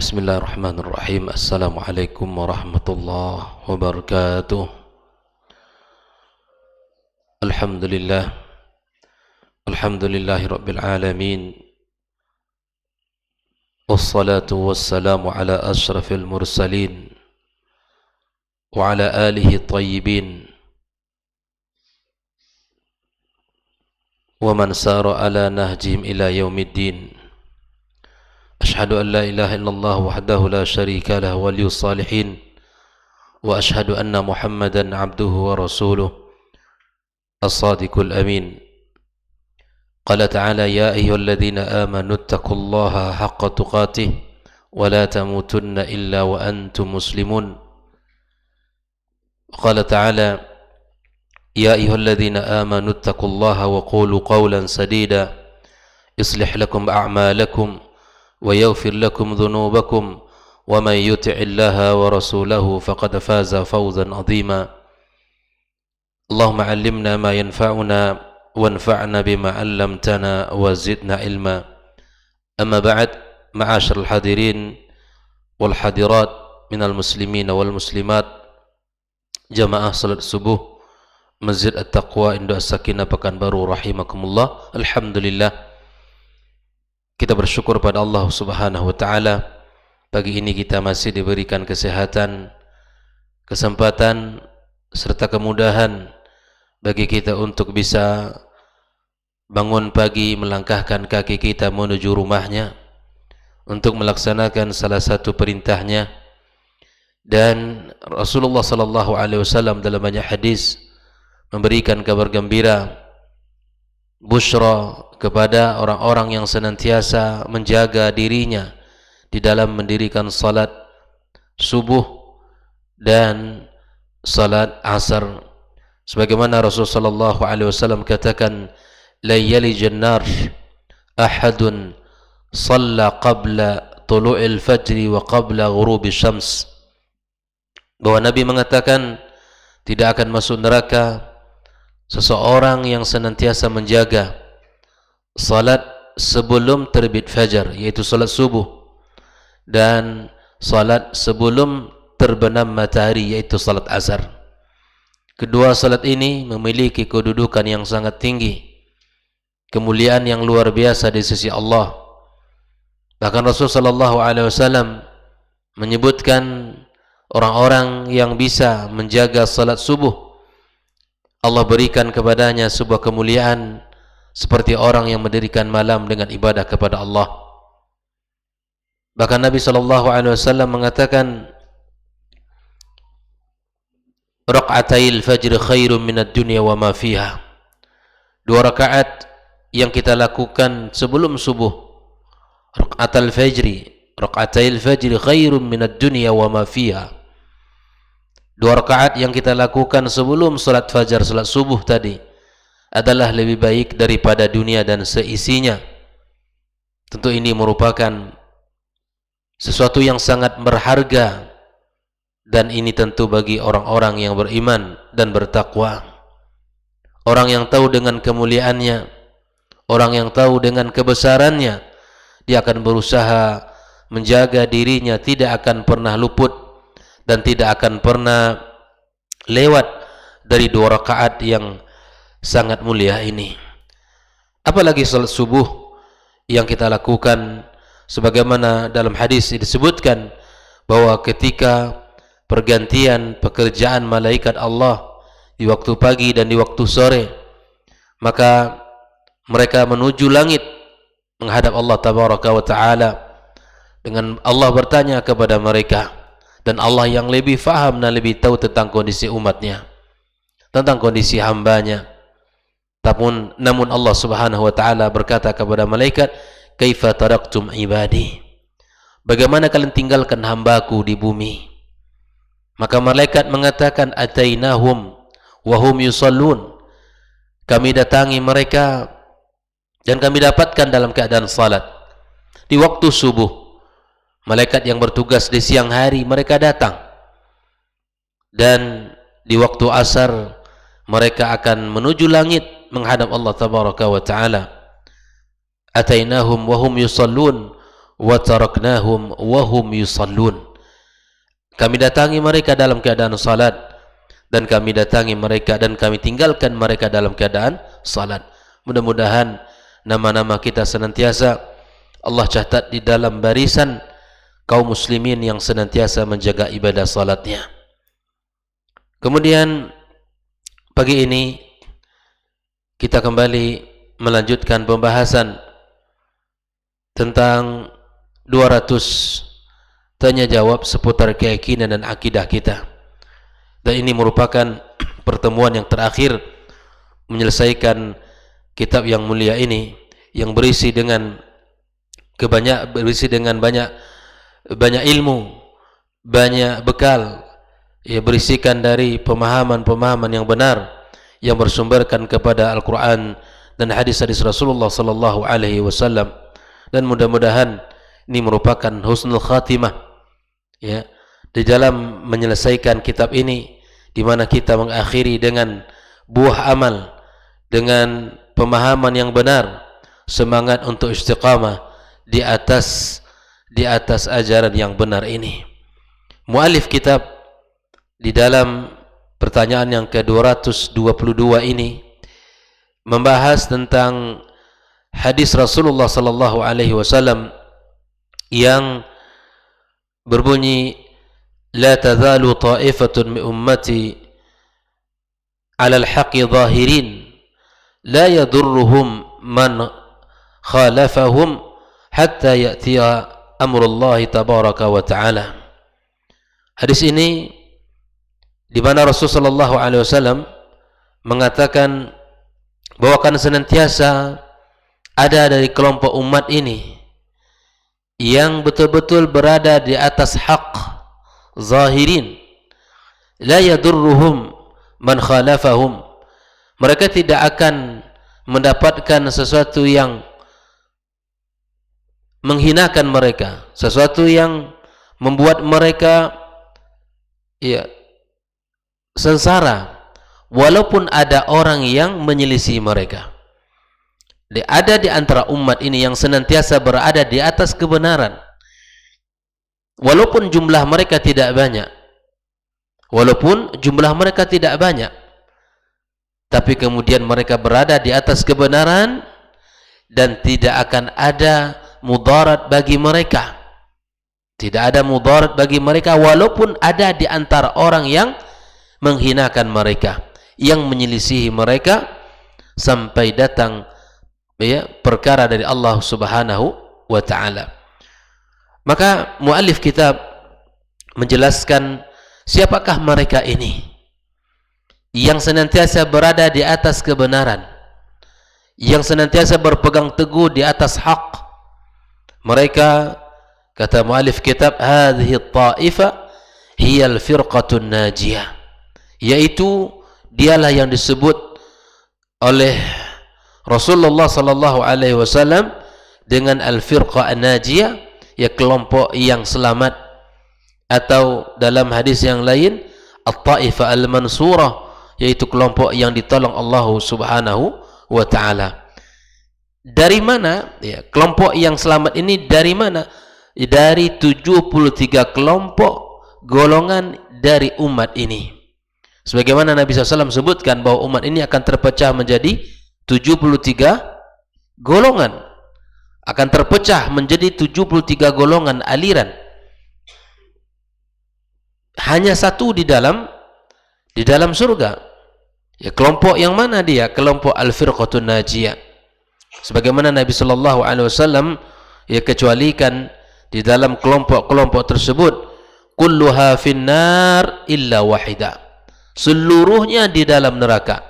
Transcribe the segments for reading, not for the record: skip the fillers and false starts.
Bismillahirrahmanirrahim. Assalamualaikum warahmatullahi wabarakatuh. Alhamdulillah. Alhamdulillahi rabbil alamin. Wassalatu wassalamu ala ashrafil mursalin wa ala alihi tayyibin wa man sara ala nahjihim ila yaumiddin. Ashhadu an la ilaha illallah wahdahu la syarika lah waliyus salihin wa ashhadu anna Muhammadan abduhu wa rasuluh as-sadiqul amin. Qala ta'ala ya ayyuhalladzina amanu ittaqullaha haqqa tuqatih wa la tamutunna illa wa antum muslimun. Qala ta'ala ya ayyuhalladzina amanu ittaqullaha wa qulu qawlan sadida yuslih lakum a'malakum ويغفر لكم ذنوبكم ومن يطع الله ورسوله فقد فاز فوزا عظيما. اللهم علمنا ما ينفعنا وانفعنا بما علمتنا وزدنا علما. أما بعد، معاشر الحاضرين والحاضرات من المسلمين والمسلمات جماعة صلاة الصبح Masjid At-Taqwa Induk As-Sakinah Pekanbaru rahimakumullah. Alhamdulillah, kita bersyukur pada Allah Subhanahu wa taala, pagi ini kita masih diberikan kesehatan, kesempatan serta kemudahan bagi kita untuk bisa bangun pagi, melangkahkan kaki kita menuju rumahnya untuk melaksanakan salah satu perintahnya. Dan Rasulullah sallallahu alaihi wasallam dalam banyak hadis memberikan kabar gembira, busyra, kepada orang-orang yang senantiasa menjaga dirinya di dalam mendirikan salat subuh dan salat asar. Sebagaimana Rasulullah sallallahu alaihi wasallam katakan, la yalijan nar ahadun shalla qabla tulu'il fajri wa qabla ghurubi syams. Bahwa Nabi mengatakan tidak akan masuk neraka seseorang yang senantiasa menjaga salat sebelum terbit fajar, yaitu salat subuh, dan salat sebelum terbenam matahari, yaitu salat asar. Kedua salat ini memiliki kedudukan yang sangat tinggi, kemuliaan yang luar biasa di sisi Allah. Bahkan Rasulullah sallallahu alaihi wasallam menyebutkan orang-orang yang bisa menjaga salat subuh, Allah berikan kepadanya sebuah kemuliaan seperti orang yang mendirikan malam dengan ibadah kepada Allah. Bahkan Nabi sallallahu alaihi wasallam mengatakan, raq'atail fajr khairum minad dunya wa ma fiha. Dua rakaat yang kita lakukan sebelum subuh, raq'atal fajri, raq'atail fajr khairum minad dunya wa ma fiha. Dua rakaat yang kita lakukan sebelum salat fajar, salat subuh tadi, adalah lebih baik daripada dunia dan seisinya. Tentu ini merupakan sesuatu yang sangat berharga, dan ini tentu bagi orang-orang yang beriman dan bertakwa, orang yang tahu dengan kemuliaannya, orang yang tahu dengan kebesarannya. Dia akan berusaha menjaga dirinya tidak akan pernah luput dan tidak akan pernah lewat dari dua rakaat yang sangat mulia ini. Apalagi salat subuh yang kita lakukan, sebagaimana dalam hadis disebutkan bahwa ketika pergantian pekerjaan malaikat Allah di waktu pagi dan di waktu sore, maka mereka menuju langit menghadap Allah tabaraka wa taala, dengan Allah bertanya kepada mereka, dan Allah yang lebih faham dan lebih tahu tentang kondisi umatnya, tentang kondisi hambanya. Namun Allah Subhanahu wa taala berkata kepada malaikat, kaifa taraktum ibadi, bagaimana kalian tinggalkan hambaku di bumi? Maka malaikat mengatakan, atainahum wa hum yusallun, kami datangi mereka dan kami dapatkan dalam keadaan salat. Di waktu subuh, malaikat yang bertugas di siang hari mereka datang, dan di waktu asar mereka akan menuju langit menghadap Allah tabaraka wa taala. Atainahum wa hum yusallun wa taraknahum wa hum yusallun. Kami datangi mereka dalam keadaan salat, dan kami datangi mereka dan kami tinggalkan mereka dalam keadaan salat. Mudah-mudahan nama-nama kita senantiasa Allah catat di dalam barisan kaum muslimin yang senantiasa menjaga ibadah salatnya. Kemudian pagi ini kita kembali melanjutkan pembahasan tentang 200 tanya jawab seputar keyakinan dan akidah kita. Dan ini merupakan pertemuan yang terakhir menyelesaikan kitab yang mulia ini, yang berisi dengan banyak ilmu, banyak bekal, ia berisikan dari pemahaman-pemahaman yang benar yang bersumberkan kepada Al-Quran dan hadis-hadis Rasulullah sallallahu alaihi wasallam. Dan mudah-mudahan ini merupakan husnul khatimah, ya, di dalam menyelesaikan kitab ini, di mana kita mengakhiri dengan buah amal, dengan pemahaman yang benar, semangat untuk istiqamah di atas ajaran yang benar ini. Muallif kitab di dalam pertanyaan yang ke-222 ini membahas tentang hadis Rasulullah sallallahu alaihi wasallam yang berbunyi, la tazalu ta'ifatun min ummati 'ala al-haqqi zahirin la yadurruhum man khalafahum hatta ya'tiya amrullah tabaraka wa ta'ala. Hadis ini di mana Rasulullah sallallahu alaihi wasallam mengatakan bahwa akan senantiasa ada dari kelompok umat ini yang betul-betul berada di atas hak, zahirin, la yadurruhum man khalafahum. Mereka tidak akan mendapatkan sesuatu yang menghinakan mereka, sesuatu yang membuat mereka sengsara, walaupun ada orang yang menyelisih mereka. Ada di antara umat ini yang senantiasa berada di atas kebenaran, walaupun jumlah mereka tidak banyak, tapi kemudian mereka berada di atas kebenaran dan tidak akan ada mudarat bagi mereka. Tidak ada mudarat bagi mereka, walaupun ada di antara orang yang menghinakan mereka, yang menyelisihi mereka, sampai datang perkara dari Allah Subhanahu wa ta'ala. Maka muallif kitab menjelaskan siapakah mereka ini yang senantiasa berada di atas kebenaran, yang senantiasa berpegang teguh di atas hak. Mereka, kata muallif kitab, hadhihi at-ta'ifa hiya al-firqatun najiyah, yaitu dialah yang disebut oleh Rasulullah sallallahu alaihi wasallam dengan al-firqah an-najiyah, ya, kelompok yang selamat, atau dalam hadis yang lain at-ta'ifa al-mansurah, yaitu kelompok yang ditolong Allah Subhanahu wa ta'ala. Dari mana, ya, kelompok yang selamat ini dari mana? Dari 73 kelompok golongan dari umat ini. Sebagaimana Nabi SAW sebutkan bahwa umat ini akan terpecah menjadi 73 golongan, akan terpecah menjadi 73 golongan aliran. Hanya satu di dalam surga. Ya, kelompok yang mana dia? Kelompok al-firqatun najiyah. Sebagaimana Nabi sallallahu alaihi wasallam kecualikan di dalam kelompok-kelompok tersebut, kulluha finnar illa wahida. Seluruhnya di dalam neraka.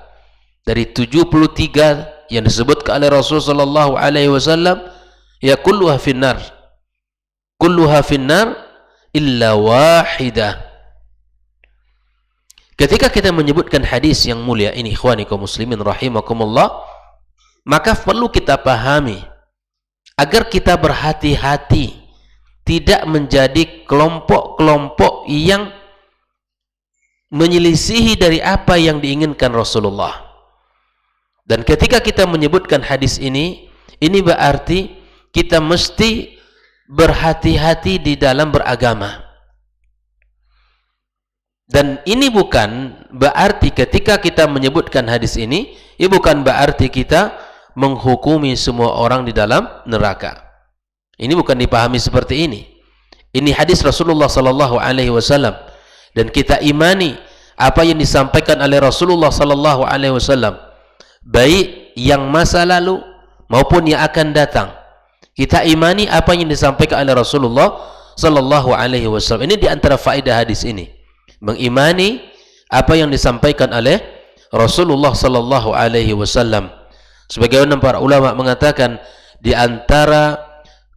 Dari 73 yang disebutkan oleh Rasul sallallahu alaihi wasallam, ya, kulluha finnar illa wahidah. Ketika kita menyebutkan hadis yang mulia ini, ikhwani kaum muslimin rahimakumullah, maka perlu kita pahami agar kita berhati-hati tidak menjadi kelompok-kelompok yang menyelisihi dari apa yang diinginkan Rasulullah. Dan ketika kita menyebutkan hadis ini berarti kita mesti berhati-hati di dalam beragama. Dan ini bukan berarti ketika kita menyebutkan hadis ini bukan berarti kita menghukumi semua orang di dalam neraka. Ini bukan dipahami seperti ini. Ini hadis Rasulullah sallallahu alaihi wasallam, dan kita imani apa yang disampaikan oleh Rasulullah sallallahu alaihi wasallam, baik yang masa lalu maupun yang akan datang. Kita imani apa yang disampaikan oleh Rasulullah sallallahu alaihi wasallam. Ini di antara faedah hadis ini. Mengimani apa yang disampaikan oleh Rasulullah sallallahu alaihi wasallam. Sebagaimana para ulama mengatakan, di antara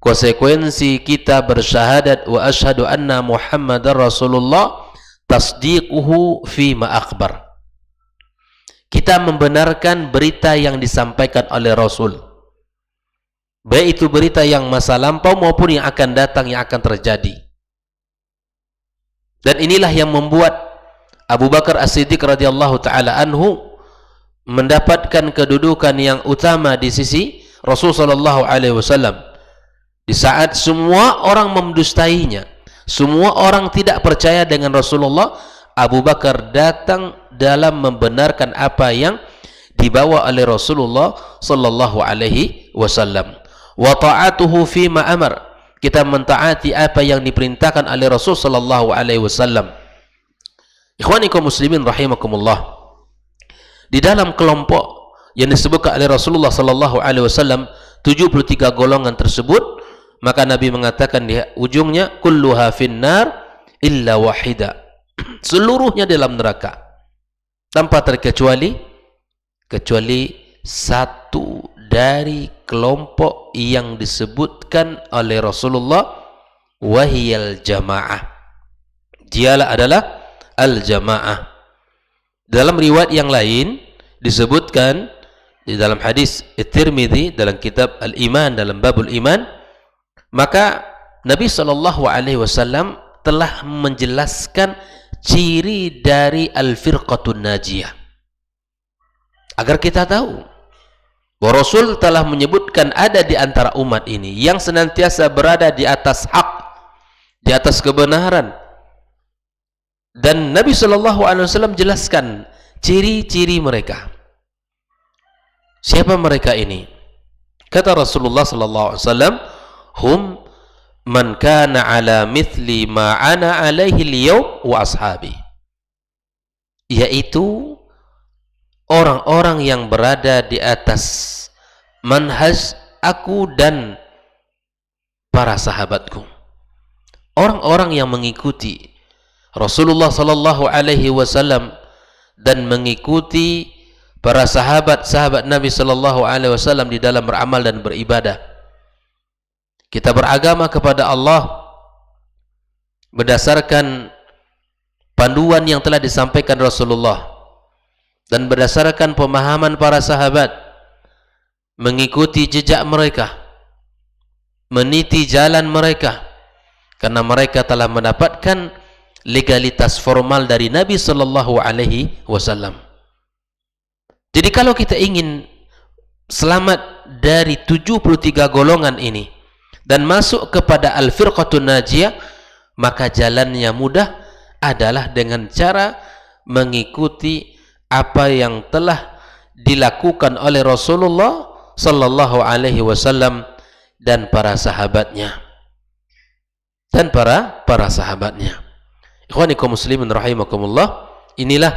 konsekuensi kita bersyahadat wa asyhadu anna Muhammadar Rasulullah tasdiquhu fi ma akhbar. Kita membenarkan berita yang disampaikan oleh Rasul, baik itu berita yang masa lampau maupun yang akan datang, yang akan terjadi. Dan inilah yang membuat Abu Bakar As-Siddiq radhiyallahu taala anhu mendapatkan kedudukan yang utama di sisi Rasul sallallahu alaihi wasallam. Di saat semua orang mendustainya, semua orang tidak percaya dengan Rasulullah, Abu Bakar datang dalam membenarkan apa yang dibawa oleh Rasulullah sallallahu alaihi wasallam. Wa ta'atuhu fi ma amar. Kita mentaati apa yang diperintahkan oleh Rasul sallallahu alaihi wasallam. Ikhwani kaum muslimin rahimakumullah. Di dalam kelompok yang disebutkan oleh Rasulullah sallallahu alaihi wasallam 73 golongan tersebut, maka Nabi mengatakan di ujungnya kulluha finnar illa wahida. Seluruhnya dalam neraka tanpa terkecuali satu dari kelompok yang disebutkan oleh Rasulullah, wahiyal jamaah. Dialah adalah al-jamaah. Dalam riwayat yang lain disebutkan di dalam hadis At-Tirmidzi dalam kitab Al-Iman, dalam babul iman, maka Nabi sallallahu alaihi wasallam telah menjelaskan ciri dari al-firqatun najiyah, agar kita tahu bahwa Rasul telah menyebutkan ada di antara umat ini yang senantiasa berada di atas hak, di atas kebenaran. Dan Nabi sallallahu alaihi wasallam jelaskan ciri-ciri mereka. Siapa mereka ini? Kata Rasulullah sallallahu alaihi wasallam, hum man kana ala mithli ma ana alaihi al-yawm wa ashabi. Yaitu orang-orang yang berada di atas manhaj aku dan para sahabatku. Orang-orang yang mengikuti Rasulullah sallallahu alaihi wasallam dan mengikuti para sahabat-sahabat Nabi sallallahu alaihi wasallam di dalam beramal dan beribadah. Kita beragama kepada Allah berdasarkan panduan yang telah disampaikan Rasulullah dan berdasarkan pemahaman para sahabat, mengikuti jejak mereka, meniti jalan mereka, karena mereka telah mendapatkan legalitas formal dari Nabi sallallahu alaihi wasallam. Jadi kalau kita ingin selamat dari 73 golongan ini dan masuk kepada al-firqatun najiyah, maka jalannya mudah adalah dengan cara mengikuti apa yang telah dilakukan oleh Rasulullah sallallahu alaihi wasallam dan para sahabatnya. Ikhwani kaum muslimin rahimakumullah, inilah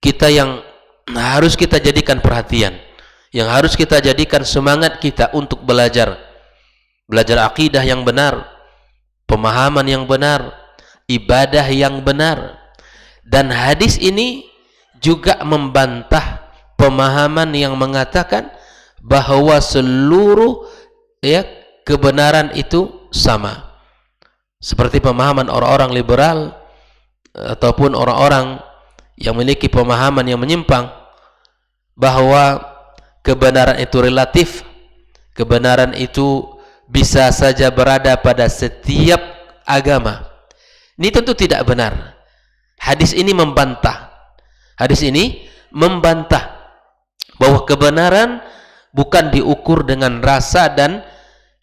kita yang harus kita jadikan perhatian, yang harus kita jadikan semangat kita untuk belajar akidah yang benar, pemahaman yang benar, ibadah yang benar. Dan hadis ini juga membantah pemahaman yang mengatakan bahwa seluruh kebenaran itu sama, seperti pemahaman orang-orang liberal ataupun orang-orang yang memiliki pemahaman yang menyimpang bahwa kebenaran itu relatif, kebenaran itu bisa saja berada pada setiap agama. Ini tentu tidak benar. Hadis ini membantah bahwa kebenaran bukan diukur dengan rasa dan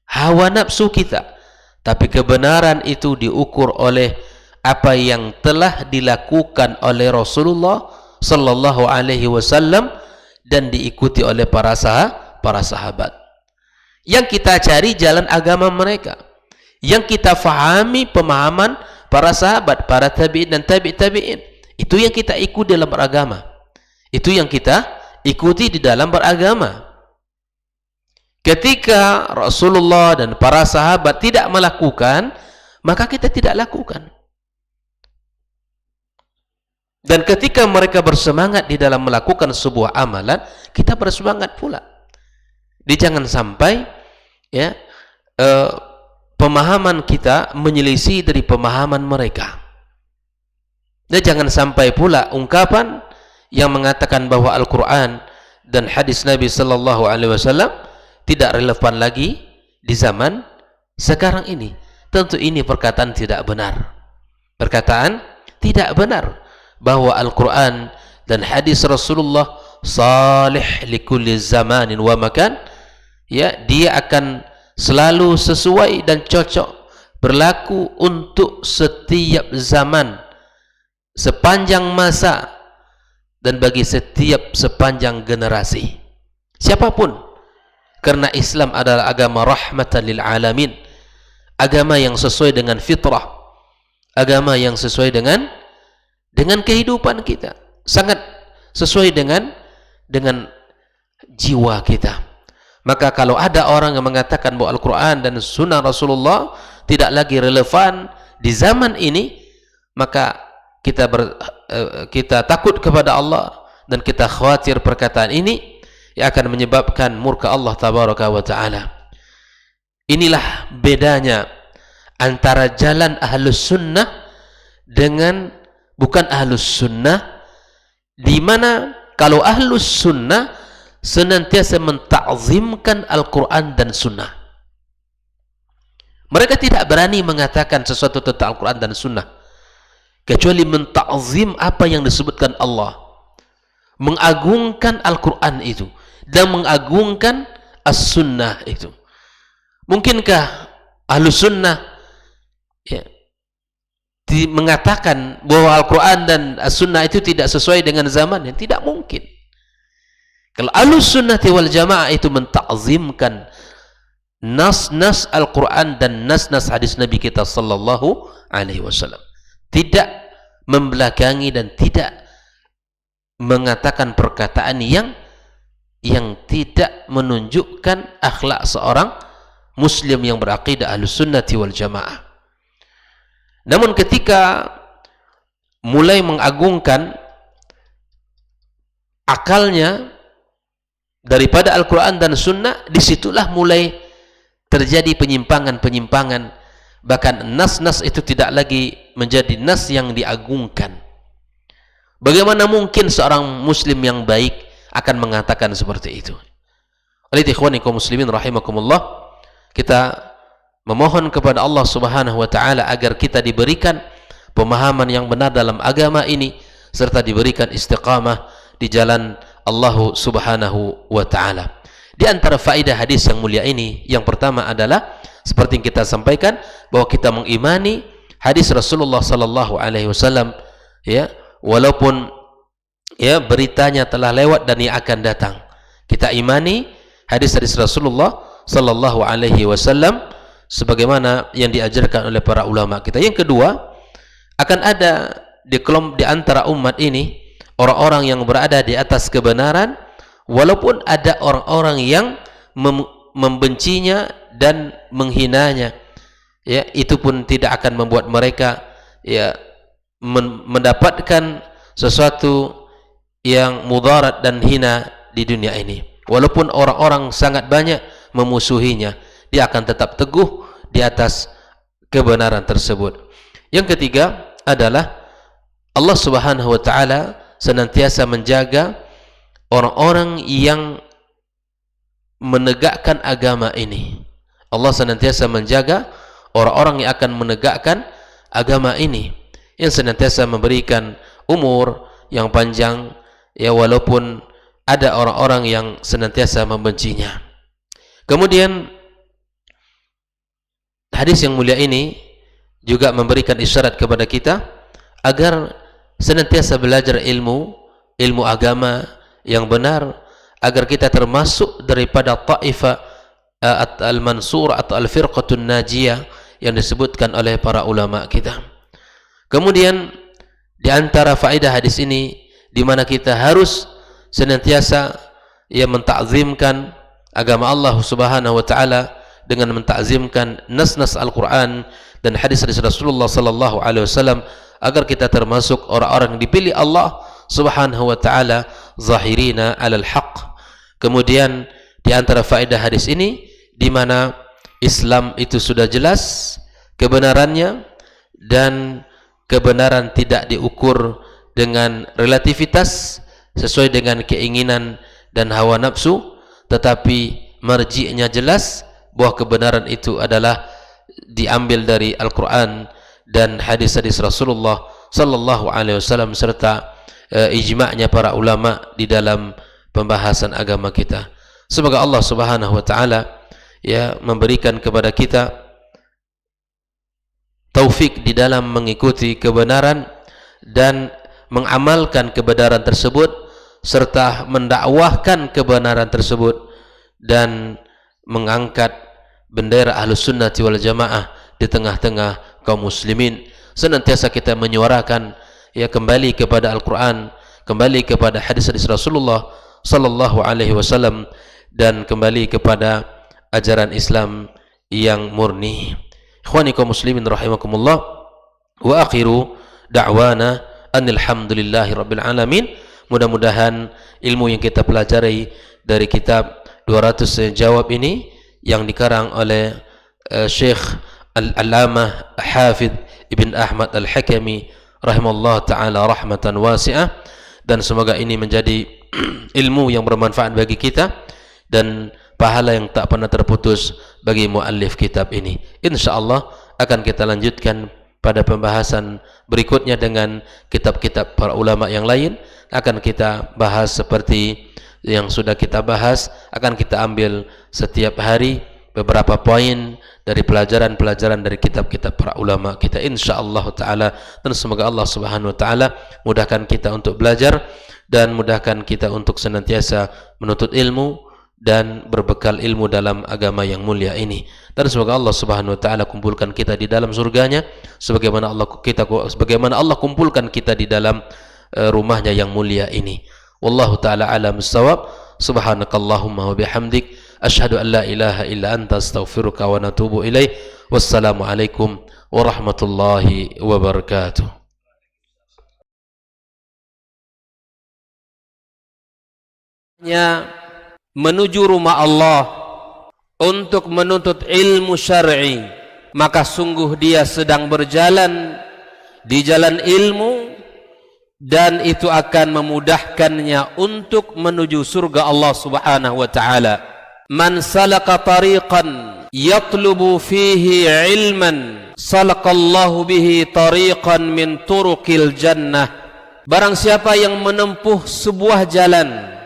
hawa nafsu kita, tapi kebenaran itu diukur oleh apa yang telah dilakukan oleh Rasulullah sallallahu alaihi wasallam dan diikuti oleh para sahabat. Yang kita cari jalan agama mereka, yang kita fahami pemahaman para sahabat, para tabi'in dan tabi'in. Itu yang kita ikuti dalam beragama. Itu yang kita ikuti di dalam beragama. Ketika Rasulullah dan para sahabat tidak melakukan, maka kita tidak lakukan. Dan ketika mereka bersemangat di dalam melakukan sebuah amalan, kita bersemangat pula. Jangan sampai ya pemahaman kita menyelisih dari pemahaman mereka. Dan jangan sampai pula ungkapan yang mengatakan bahwa Al-Quran dan hadis Nabi sallallahu alaihi wasallam tidak relevan lagi di zaman sekarang ini. Tentu ini perkataan tidak benar. Perkataan tidak benar bahwa Al-Quran dan hadis Rasulullah salih likulli zamanin wa makan, ya, dia akan selalu sesuai dan cocok berlaku untuk setiap zaman, sepanjang masa, dan bagi setiap sepanjang generasi siapapun, karena Islam adalah agama rahmatan lil alamin, agama yang sesuai dengan fitrah, agama yang sesuai dengan kehidupan kita, sangat sesuai dengan jiwa kita. Maka kalau ada orang yang mengatakan bahwa Al-Quran dan Sunnah Rasulullah tidak lagi relevan di zaman ini, maka kita takut kepada Allah dan kita khawatir perkataan ini yang akan menyebabkan murka Allah tabaraka wa ta'ala. Inilah bedanya antara jalan ahlus sunnah dengan bukan ahlus sunnah, di mana kalau ahlus sunnah senantiasa mentakzimkan Al-Quran dan sunnah. Mereka tidak berani mengatakan sesuatu tentang Al-Quran dan sunnah kecuali mentakzim apa yang disebutkan Allah, mengagungkan Al-Quran itu dan mengagungkan As-Sunnah itu. Mungkinkah ahlus sunnah ya, mengatakan bahwa Al-Quran dan As-Sunnah itu tidak sesuai dengan zamannya? Tidak mungkin. Kalau ahlus sunnah wal jamaah itu mentakzimkan nas-nas Al-Quran dan nas-nas hadis Nabi kita sallallahu alaihi wasallam, tidak membelakangi dan tidak mengatakan perkataan yang tidak menunjukkan akhlak seorang muslim yang beraqidah ahlus sunnati wal jamaah. Namun ketika mulai mengagungkan akalnya daripada Al-Quran dan Sunnah, disitulah mulai terjadi penyimpangan-penyimpangan. Bahkan nas-nas itu tidak lagi menjadi nas yang diagungkan. Bagaimana mungkin seorang muslim yang baik akan mengatakan seperti itu? Oleh ikhwanikum muslimin rahimakumullah, kita memohon kepada Allah subhanahu wa ta'ala agar kita diberikan pemahaman yang benar dalam agama ini, serta diberikan istiqamah di jalan Allah subhanahu wa ta'ala. Di antara faedah hadis yang mulia ini, yang pertama adalah seperti yang kita sampaikan, bahwa kita mengimani hadis Rasulullah sallallahu alaihi wasallam, ya, walaupun ya beritanya telah lewat dan yang akan datang. Kita imani hadis-hadis Rasulullah sallallahu alaihi wasallam sebagaimana yang diajarkan oleh para ulama kita. Yang kedua, akan ada di antara umat ini orang-orang yang berada di atas kebenaran, walaupun ada orang-orang yang membencinya dan menghinanya, ya, itu pun tidak akan membuat mereka ya mendapatkan sesuatu yang mudarat dan hina di dunia ini. Walaupun orang-orang sangat banyak memusuhinya, dia akan tetap teguh di atas kebenaran tersebut. Yang ketiga adalah Allah subhanahu wa ta'ala senantiasa menjaga orang-orang yang menegakkan agama ini. Allah senantiasa menjaga orang-orang yang akan menegakkan agama ini, yang senantiasa memberikan umur yang panjang, ya, walaupun ada orang-orang yang senantiasa membencinya. Kemudian hadis yang mulia ini juga memberikan isyarat kepada kita agar senantiasa belajar ilmu agama yang benar, agar kita termasuk daripada taifah al-mansur atau al-firqatun najiyah yang disebutkan oleh para ulama kita. Kemudian di antara faedah hadis ini, di mana kita harus senantiasa mentakzimkan agama Allah Subhanahu wa taala dengan mentakzimkan nas-nas Al-Qur'an dan hadis-hadis Rasulullah sallallahu alaihi wasallam, agar kita termasuk orang-orang yang dipilih Allah Subhanahu wa taala zahirina 'alal haqq. Kemudian di antara faedah hadis ini, di mana Islam itu sudah jelas kebenarannya, dan kebenaran tidak diukur dengan relativitas sesuai dengan keinginan dan hawa nafsu, tetapi marji'nya jelas bahwa kebenaran itu adalah diambil dari Al-Quran dan hadis-hadis Rasulullah sallallahu alaihi wasallam serta ijma'nya para ulama di dalam pembahasan agama kita. Semoga Allah Subhanahu wa taala memberikan kepada kita taufik di dalam mengikuti kebenaran dan mengamalkan kebenaran tersebut serta mendakwahkan kebenaran tersebut dan mengangkat bendera Ahlus Sunnah wal Jamaah di tengah-tengah kaum muslimin. Senantiasa kita menyuarakan kembali kepada Al-Quran, kembali kepada hadis-hadis Rasulullah sallallahu alaihi wasallam, dan kembali kepada ajaran Islam yang murni. Ikhwani kaum muslimin rahimakumullah, wa akhiru da'wana alhamdulillahi rabbil alamin. Mudah-mudahan ilmu yang kita pelajari dari kitab 200 jawab ini yang dikarang oleh Syekh Al-Allamah Hafidh Ibn Ahmad Al-Hakami rahimallahu ta'ala rahmatan wasi'ah, dan semoga ini menjadi ilmu yang bermanfaat bagi kita dan pahala yang tak pernah terputus bagi muallif kitab ini. InsyaAllah akan kita lanjutkan pada pembahasan berikutnya dengan kitab-kitab para ulama yang lain. Akan kita bahas seperti yang sudah kita bahas, akan kita ambil setiap hari beberapa poin dari pelajaran-pelajaran dari kitab-kitab para ulama kita, insyaallah taala. Dan semoga Allah Subhanahu wa taala mudahkan kita untuk belajar dan mudahkan kita untuk senantiasa menuntut ilmu dan berbekal ilmu dalam agama yang mulia ini. Dan semoga Allah Subhanahu wa taala kumpulkan kita di dalam surganya sebagaimana Allah kumpulkan kita di dalam rumahnya yang mulia ini. Wallahu taala alam bissawab. Subhanakallahumma wa bihamdik, asyhadu an la ilaha illa anta, astaghfiruka wa natubu ilaih. Wassalamu alaikum warahmatullahi wabarakatuh. Menuju rumah Allah untuk menuntut ilmu syar'i, maka sungguh dia sedang berjalan di jalan ilmu, dan itu akan memudahkannya untuk menuju surga Allah Subhanahu wa taala. Man salaka tariqan yatlubu fihi ilman, salakallahu bihi tariqan min turuqil jannah. Barang siapa yang menempuh sebuah jalan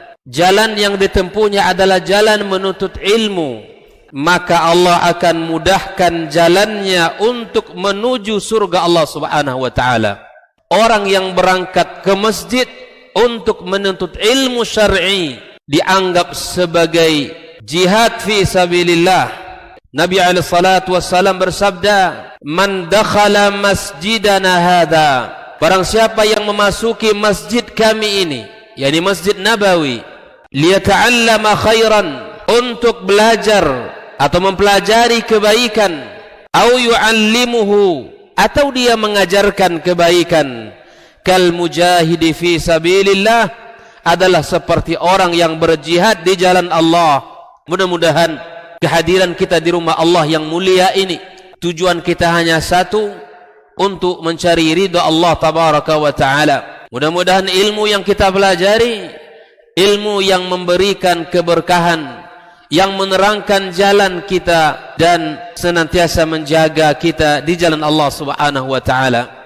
yang ditempuhnya adalah jalan menuntut ilmu, maka Allah akan mudahkan jalannya untuk menuju surga Allah Subhanahu wa taala. Orang yang berangkat ke masjid untuk menuntut ilmu syar'i dianggap sebagai jihad fi sabilillah. Nabi alaihi salatu wassalam bersabda, "Man dakhala masjidana hadza," barang siapa yang memasuki masjid kami ini, yakni Masjid Nabawi, liyata'allama khairan, untuk belajar atau mempelajari kebaikan, au yu'allimuhu, atau dia mengajarkan kebaikan, kal mujahidi fi sabilillah, adalah seperti orang yang berjihad di jalan Allah. Mudah-mudahan kehadiran kita di rumah Allah yang mulia ini, tujuan kita hanya satu, untuk mencari ridha Allah tabaraka wa taala. Mudah-mudahan ilmu yang kita pelajari, ilmu yang memberikan keberkahan, yang menerangkan jalan kita dan senantiasa menjaga kita di jalan Allah Subhanahu wa taala.